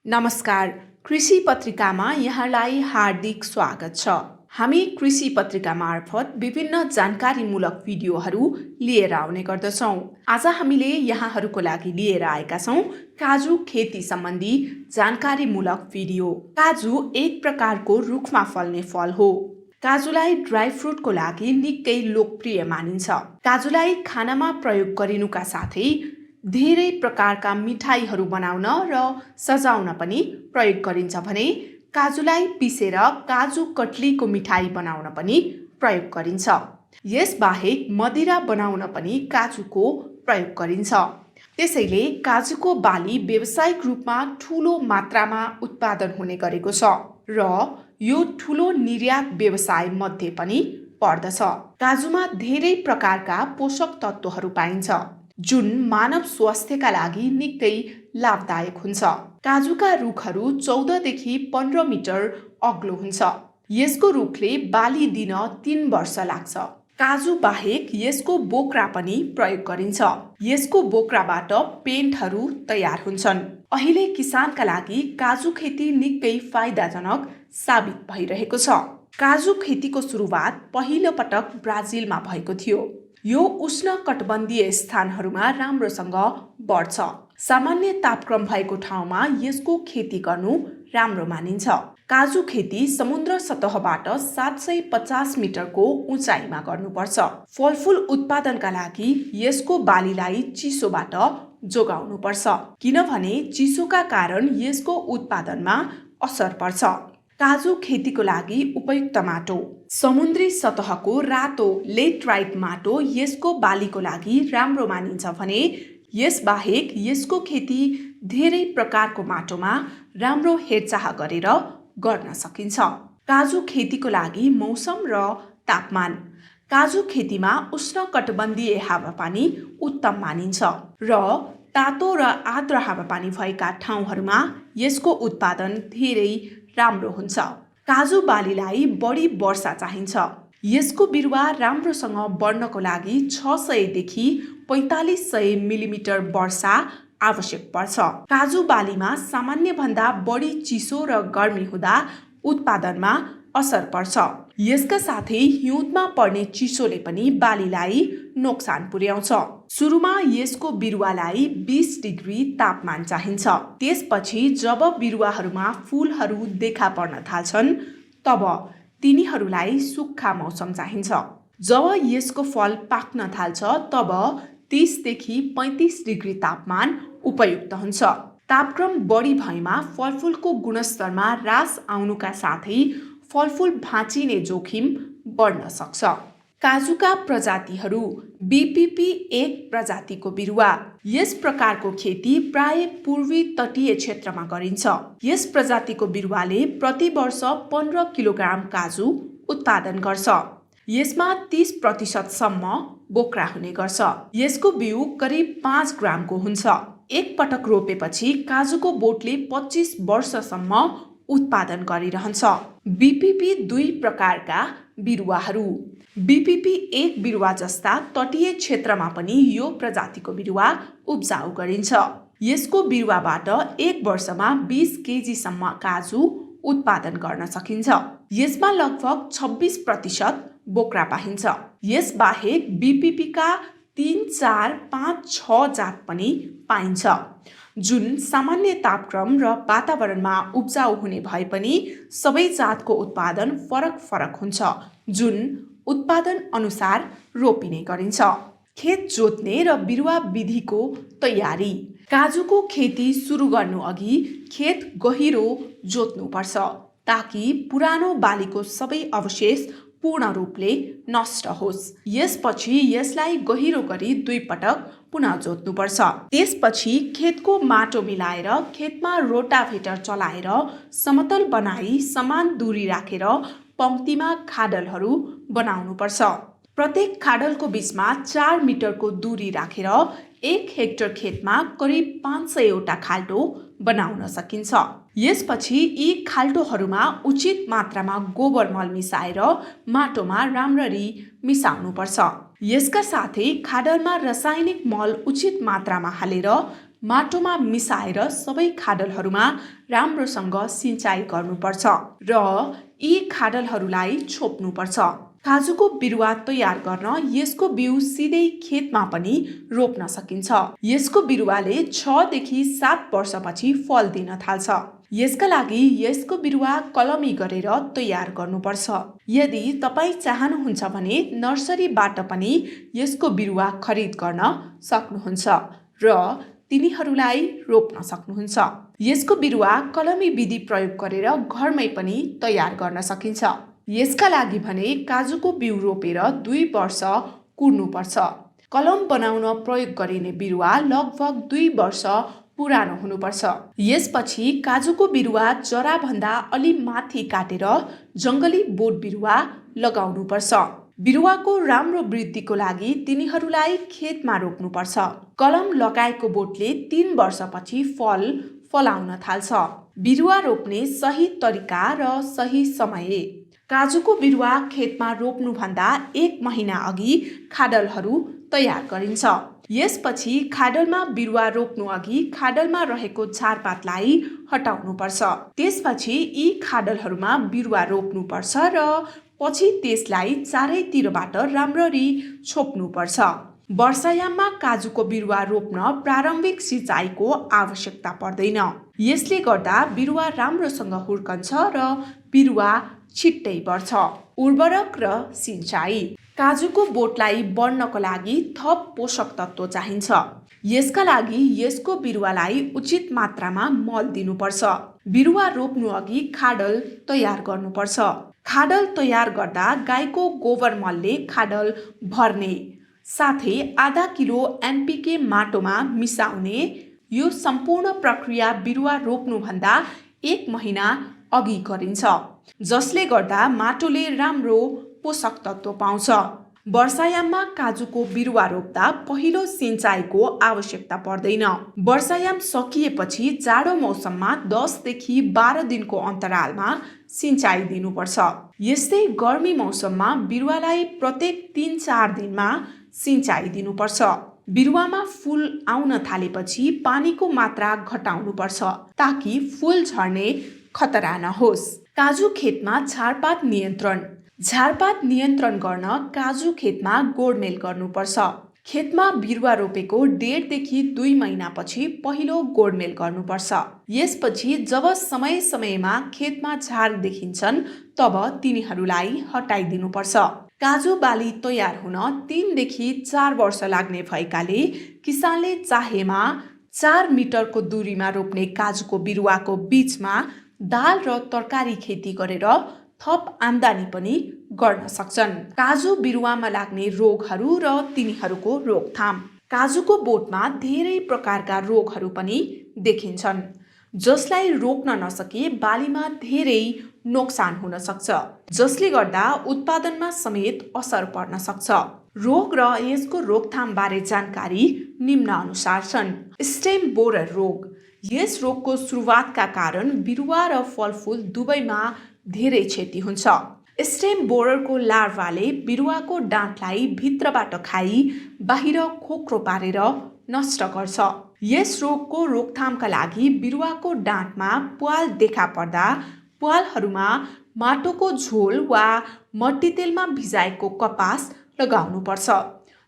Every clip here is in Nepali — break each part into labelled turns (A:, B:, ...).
A: नमस्कार। कृषि पत्रिकामा यहाँलाई हार्दिक स्वागत छ। हामी कृषि पत्रिका मार्फत विभिन्न जानकारीमूलक भिडियोहरू लिएर आउने गर्दछौँ। आज हामीले यहाँहरूको लागि लिएर आएका छौँ काजु खेती सम्बन्धी जानकारीमूलक भिडियो। काजु एक प्रकारको रुखमा फल्ने फल हो। काजुलाई ड्राई फ्रुटको लागि निकै लोकप्रिय मानिन्छ। काजुलाई खानामा प्रयोग गरिनुका साथै धेरै प्रकारका मिठाईहरू बनाउन र सजाउन पनि प्रयोग गरिन्छ भने काजुलाई पिसेर काजु कटलीको मिठाई बनाउन पनि प्रयोग गरिन्छ। यसबाहेक मदिरा बनाउन पनि काजुको प्रयोग गरिन्छ। त्यसैले काजुको बाली व्यावसायिक रूपमा ठूलो मात्रामा उत्पादन हुने गरेको छ र यो ठूलो निर्यात व्यवसाय मध्ये पनि पर्दछ। काजुमा धेरै प्रकारका पोषक तत्त्वहरू पाइन्छ जुन मानव स्वास्थ्यका लागि निकै लाभदायक हुन्छ। काजुका रुखहरू 14 देखि 15 मिटर अग्लो हुन्छ। यसको रुखले बाली दिन 3 वर्ष लाग्छ। काजु बाहेक यसको बोक्रा पनि प्रयोग गरिन्छ। यसको बोक्राबाट पेन्टहरू तयार हुन्छन्। अहिले किसानका लागि काजु खेती निकै फाइदाजनक साबित भइरहेको छ। काजु खेतीको सुरुवात पहिलो पटक ब्राजिलमा भएको थियो। यो उष्णकटिबन्धीय स्थानहरूमा राम्रोसँग बढ्छ। सामान्य तापक्रम भएको ठाउँमा यसको खेती गर्नु राम्रो मानिन्छ। काजु खेती समुद्र सतहबाट 750 मिटरको उचाइमा गर्नुपर्छ। फलफुल उत्पादनका लागि यसको बालीलाई चिसोबाट जोगाउनुपर्छ किनभने चिसोका कारण यसको उत्पादनमा असर पर्छ। काजु खेतीको लागि उपयुक्त माटो समुद्री सतहको रातो लेटराइट माटो यसको बालीको लागि राम्रो मानिन्छ भने यसबाहेक यसको खेती धेरै प्रकारको माटोमा राम्रो हेरचाह गरेर गर्न सकिन्छ। काजु खेतीको लागि मौसम र तापमान काजु खेतीमा उष्णकटिबन्धीय हावापानी उत्तम मानिन्छ र तातो र आर्द्र हावापानी भएका ठाउँहरूमा यसको उत्पादन धेरै राम्रो हुन्छ। काजु बालीलाई बढी वर्षा चाहिन्छ। यसको बिरुवा राम्रोसँग बढ्नको लागि 600 देखि 4500 मिलिमिटर वर्षा आवश्यक पर्छ। काजु बालीमा सामान्यभन्दा बढी चिसो र गर्मी हुँदा उत्पादनमा असर पर्छ। यसका साथै हिउँदमा पर्ने चिसोले पनि बालीलाई नोक्सान पुर्याउँछ। सुरुमा यसको बिरुवालाई 20 डिग्री तापमान चाहिन्छ। त्यसपछि जब बिरुवाहरूमा फूलहरू देखा पर्न थाल्छन् तब तिनीहरूलाई सुक्खा मौसम चाहिन्छ। जब यसको फल पाक्न थाल्छ तब 30 देखि 35 डिग्री तापमान उपयुक्त हुन्छ। तापक्रम बढी भएमा फलफुलको गुणस्तरमा ह्रास आउनुका साथै फलफुल भाँचिने जोखिम बढ्न सक्छ। काजुका प्रजातिहरू बीपीपी एक प्रजातिको बिरुवा। यस प्रकारको खेती प्राय पूर्वी तटीय क्षेत्रमा गरिन्छ। यस प्रजातिको बिरुवाले प्रति वर्ष 15 किलोग्राम काजु उत्पादन गर्छ। यसमा 30% सम्म बोक्रा हुने गर्छ। यसको बिउ करिब 5 ग्रामको हुन्छ। एक पटक रोपेपछि काजुको बोटले 25 वर्षसम्म उत्पादन गरिरहन्छ। बीपीपी 2 प्रकारका बिरुवाहरू बीपीपी एक बिरुवा जस्ता तटीय क्षेत्रमा पनि यो प्रजातिको बिरुवा उब्जाउ गरिन्छ। यसको बिरुवाबाट एक वर्षमा 20 केजीसम्म काजु उत्पादन गर्न सकिन्छ। यसमा लगभग 26% बोक्रा पाइन्छ। यसबाहेक बीपीपीका 3, 4, 5, 6 जात पनि पाइन्छ जुन सामान्य तापक्रम र वातावरणमा उब्जाउ हुने भए पनि सबै जातको उत्पादन फरक हुन्छ जुन उत्पादन अनुसार रोपिने गरिन्छ। खेत जोत्ने र बिरुवा विधिको तयारी काजुको खेती सुरु गर्नु अघि खेत गहिरो जोत्नुपर्छ ताकि पुरानो बालीको सबै अवशेष पूर्ण रूपले नष्ट होस्। यसपछि यसलाई गहिरो गरी 2 पटक पुनः जोत्नुपर्छ। त्यसपछि खेतको माटो मिलाएर खेतमा रोटाभेटर चलाएर समतल बनाई समान दूरी राखेर पंक्तिमा खाडलहरू बनाउनुपर्छ। प्रत्येक खाडलको बीचमा 4 मिटरको दूरी राखेर 1 हेक्टर खेतमा करिब 500 वटा खाल्टो बनाउन सकिन्छ। यसपछि यी खाल्टोहरूमा उचित मात्रामा गोबर मल मिसाएर माटोमा राम्ररी मिसाउनुपर्छ। यसका साथै खाडलमा रासायनिक मल उचित मात्रामा हालेर माटोमा मिसाएर सबै खाडलहरूमा राम्रोसँग सिँचाइ गर्नुपर्छ र यी खाडलहरूलाई छोप्नुपर्छ। काजुको बिरुवा तयार गर्न यसको बिउ सिधै खेतमा पनि रोप्न सकिन्छ। यसको बिरुवाले 6 देखि 7 वर्षपछि फल दिन थाल्छ। यसका लागि यसको बिरुवा कलमी गरेर तयार गर्नुपर्छ। यदि तपाईँ चाहनुहुन्छ भने नर्सरीबाट पनि यसको बिरुवा खरिद गर्न सक्नुहुन्छ र तिनीहरूलाई रोप्न सक्नुहुन्छ। यसको बिरुवा कलमी विधि प्रयोग गरेर घरमै पनि तयार गर्न सकिन्छ। यसका लागि भने काजुको बिउ रोपेर 2 वर्ष कुर्नुपर्छ। कलम बनाउन प्रयोग गरिने बिरुवा लगभग 2 वर्ष पुरानो हुनुपर्छ। यसपछि काजुको बिरुवा जराभन्दा अलि माथि काटेर जङ्गली बोट बिरुवा लगाउनुपर्छ। बिरुवाको राम्रो वृद्धिको लागि तिनीहरूलाई खेतमा रोप्नुपर्छ। कलम लगाएको बोटले 3 वर्षपछि फल फलाउन थाल्छ। बिरुवा रोप्ने सही तरिका र सही समय। काजुको बिरुवा खेतमा रोप्नुभन्दा 1 महिना अघि खाडलहरू तयार गरिन्छ। यसपछि खाडलमा बिरुवा रोप्नु अघि खाडलमा रहेको झारपातलाई हटाउनुपर्छ। त्यसपछि यी खाडलहरूमा बिरुवा रोप्नुपर्छ र पछि त्यसलाई चारैतिरबाट राम्ररी छोप्नुपर्छ। वर्षायाममा काजुको बिरुवा रोप्न प्रारम्भिक सिँचाइको आवश्यकता पर्दैन। यसले गर्दा बिरुवा राम्रोसँग हुर्कन्छ र बिरुवा छिट्टै बढ्छ। उर्वरक र सिँचाइ। काजुको बोटलाई बढ्नको लागि थप पोषक तत्त्व चाहिन्छ। यसका लागि यसको बिरुवालाई उचित मात्रामा मल दिनुपर्छ। बिरुवा रोप्नु अघि खाडल तयार गर्नुपर्छ। खाडल तयार गर्दा गाईको गोबर मलले खाडल भर्ने साथै आधा किलो एनपीके माटोमा मिसाउने। यो सम्पूर्ण प्रक्रिया बिरुवा रोप्नुभन्दा 1 महिना अघि गरिन्छ, जसले गर्दा माटोले राम्रो पोषक तत्त्व पाउँछ। वर्षायाममा काजुको बिरुवा रोप्दा पहिलो सिँचाइको आवश्यकता पर्दैन। वर्षायाम सकिएपछि जाडो मौसममा 10 देखि 12 दिनको अन्तरालमा सिँचाइ दिनुपर्छ। यस्तै गर्मी मौसममा बिरुवालाई प्रत्येक 3-4 दिनमा सिँचाइ दिनुपर्छ। बिरुवामा फूल आउन थालेपछि पानीको मात्रा घटाउनुपर्छ ताकि फूल झर्ने खतरा नहोस्। काजु खेतमा झारपात नियन्त्रण। झारपात नियन्त्रण गर्न काजु खेतमा गोडमेल गर्नुपर्छ। खेतमा बिरुवा रोपेको 1.5 देखि 2 महिनापछि पहिलो गोडमेल गर्नुपर्छ। यसपछि जब समय समयमा खेतमा झार देखिन्छन् तब तिनीहरूलाई हटाइदिनुपर्छ। काजु बाली तयार हुन 3 देखि 4 वर्ष लाग्ने भएकाले किसानले चाहेमा 4 मिटरको दूरीमा रोप्ने काजुको बिरुवाको बीचमा दाल र तरकारी खेती गरेर थप आम्दानी पनि गर्न सक्छन्। काजु बिरुवामा लाग्ने रोगहरू र तिनीहरूको रोकथाम। काजुको बोटमा धेरै प्रकारका रोगहरू पनि देखिन्छन्, जसलाई रोक्न नसके बालीमा धेरै नोक्सान हुन सक्छ, जसले गर्दा उत्पादनमा समेत असर पर्न सक्छ। रोग र यसको रोकथाम बारे जानकारी निम्न अनुसार छन्। स्टेम बोरर रोग। यस रोगको सुरुवातका कारण बिरुवा र फलफुल दुवैमा धेरै क्षति हुन्छ। स्टेम बोररको लार्भाले बिरुवाको डाँठलाई भित्रबाट खाई बाहिर खोक्रो पारेर नष्ट गर्छ। यस रोगको रोकथामका लागि बिरुवाको डाँठमा प्वाल देखा पर्दा प्वालहरूमा माटोको झोल वा मट्टीतेलमा भिजाएको कपास लगाउनुपर्छ,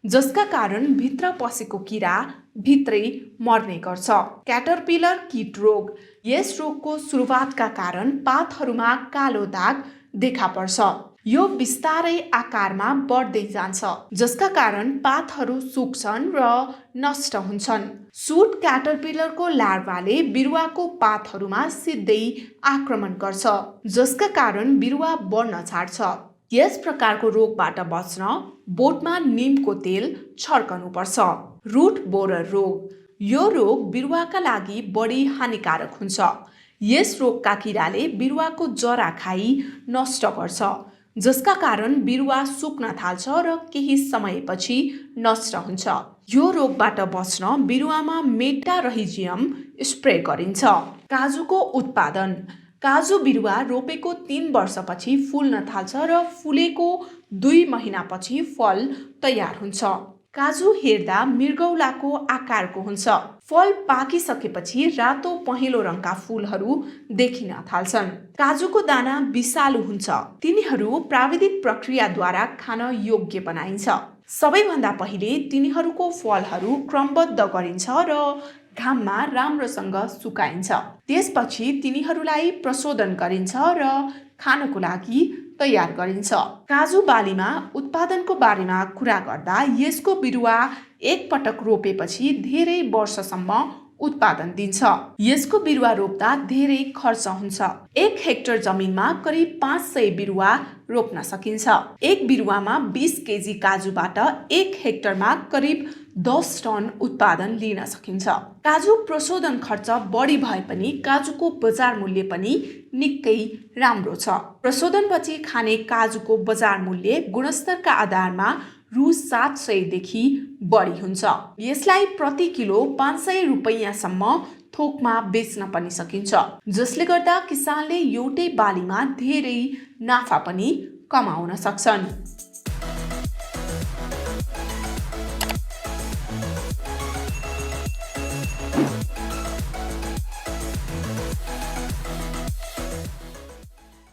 A: जसका कारण भित्र पसेको किरा भित्रै मर्ने गर्छ। क्याटरपिलर किट रोग। यस रोगको सुरुवातका कारण पातहरूमा कालो दाग देखा पर्छ। यो बिस्तारै आकारमा बढ्दै जान्छ, जसका कारण पातहरू सुक्छन् र नष्ट हुन्छन्। सुट क्याटरपिलरको लार्भाले बिरुवाको पातहरूमा सिधै आक्रमण गर्छ, जसका कारण बिरुवा बढ्न छाड्छ। यस प्रकारको रोगबाट बच्न बोटमा निमको तेल छर्कनुपर्छ। रुट बोरर रोग। यो रोग बिरुवाका लागि बढी हानिकारक हुन्छ। यस रोगका किराले बिरुवाको जरा खाई नष्ट गर्छ, जसका कारण बिरुवा सुक्न थाल्छ र केही समयपछि नष्ट हुन्छ। यो रोगबाट बच्न बिरुवामा मेटारहिजियम स्प्रे गरिन्छ। काजुको उत्पादन। काजु बिरुवा रोपेको 3 वर्षपछि फुल्न थाल्छ र फुलेको 2 महिनापछि फल तयार हुन्छ। काजु हेर्दा मृगौलाको आकारको हुन्छ। फल पाकिसकेपछि रातो पहेँलो रङका फूलहरू देखिन थाल्छन्। काजुको दाना विषालु हुन्छ। तिनीहरू प्राविधिक प्रक्रियाद्वारा खान योग्य बनाइन्छ। सबैभन्दा पहिले तिनीहरूको फलहरू क्रमबद्ध गरिन्छ र घाममा राम्रोसँग सुकाइन्छ। त्यसपछि तिनीहरूलाई प्रशोधन गरिन्छ र खानको लागि तयार गरिन्छ। काजु बालीमा उत्पादनको बारेमा कुरा गर्दा यसको बिरुवा एक पटक रोपेपछि धेरै वर्षसम्म उत्पादन दिन्छ। यसको बिरुवा रोप्दा धेरै खर्च हुन्छ। 1 हेक्टर जमिनमा करिब 500 बिरुवा रोप्न सकिन्छ। एक बिरुवामा 20 केजी काजुबाट 1 हेक्टरमा करिब 10 टन उत्पादन लिन सकिन्छ। काजु प्रशोधन खर्च बढी भए पनि काजुको बजार मूल्य पनि निकै राम्रो छ। प्रशोधनपछि खाने काजुको बजार मूल्य गुणस्तरका आधारमा रु 700 देखि बढी हुन्छ। यसलाई प्रति किलो 500 रुपैयाँसम्म थोकमा बेच्न पनि सकिन्छ, जसले गर्दा किसानले एउटै बालीमा धेरै नाफा पनि कमाउन सक्छन्।